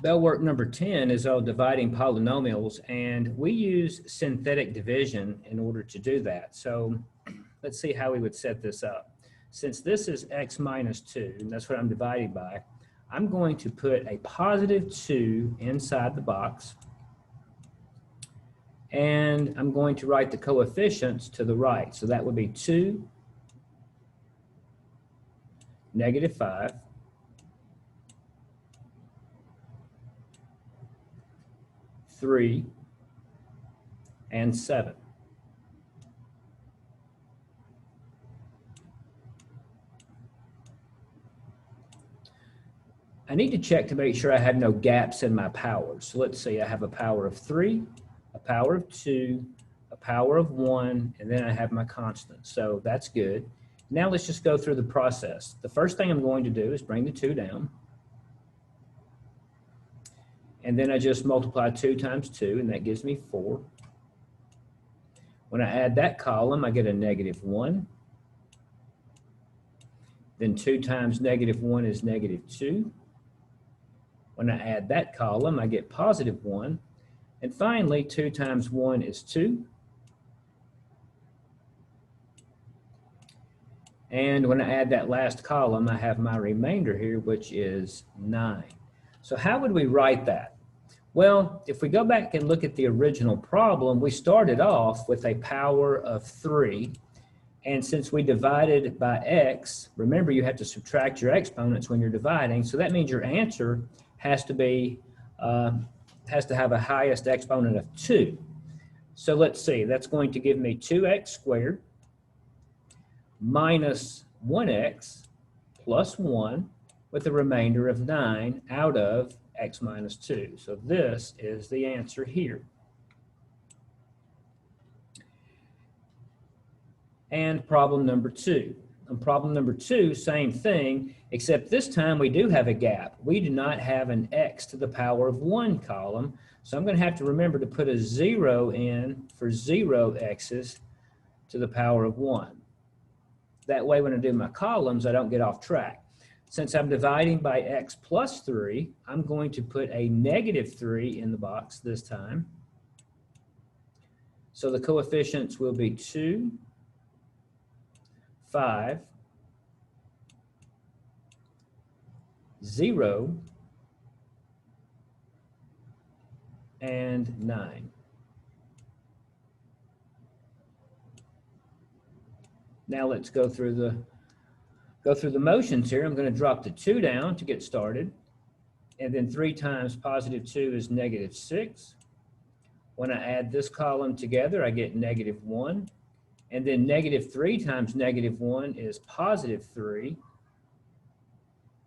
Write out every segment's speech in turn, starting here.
Bell work number 10 is on dividing polynomials, and we use synthetic division in order to do that. So let's see how we would set this up. Since this is x minus 2, and that's what I'm dividing by, I'm going to put a positive 2 inside the box, and I'm going to write the coefficients to the right. So that would be 2, negative 5, three, and 7. I need to check to make sure I have no gaps in my powers. So let's see, I have a power of 3, a power of 2, a power of 1, and then I have my constant. So that's good. Now let's just go through the process. The first thing I'm going to do is bring the 2 down. And then I just multiply 2 times 2, and that gives me 4. When I add that column, I get a negative 1. Then 2 times negative 1 is negative 2. When I add that column, I get positive 1. And finally, 2 times 1 is 2. And when I add that last column, I have my remainder here, which is 9. So how would we write that? Well, if we go back and look at the original problem, we started off with a power of 3. And since we divided by x, remember you have to subtract your exponents when you're dividing, so that means your answer has to have a highest exponent of 2. So let's see, that's going to give me 2x squared minus 1x plus 1 with a remainder of 9 out of x minus 2. So this is the answer here. And problem number 2. On problem number 2, same thing, except this time we do have a gap. We do not have an x to the power of 1 column, so I'm going to have to remember to put a 0 in for 0 x's to the power of 1. That way when I do my columns, I don't get off track. Since I'm dividing by x plus 3, I'm going to put a negative 3 in the box this time. So the coefficients will be 2, 5, 0, and 9. Now let's go through the motions here. I'm going to drop the 2 down to get started. And then 3 times positive 2 is negative 6. When I add this column together, I get negative 1. And then negative 3 times negative 1 is positive 3.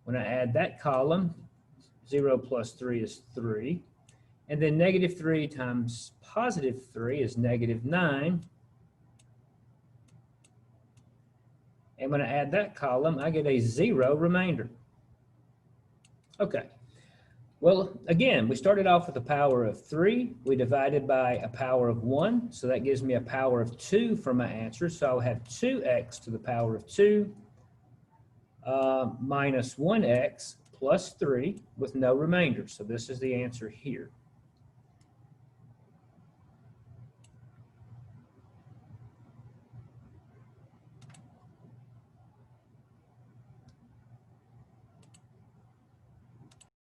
When I add that column, 0 plus 3 is 3. And then negative 3 times positive 3 is negative 9. And when I add that column, I get a 0 remainder. Okay. Well, again, we started off with a power of 3. We divided by a power of 1. So that gives me a power of 2 for my answer. So I'll have 2x to the power of 2 minus 1x plus 3 with no remainder. So this is the answer here.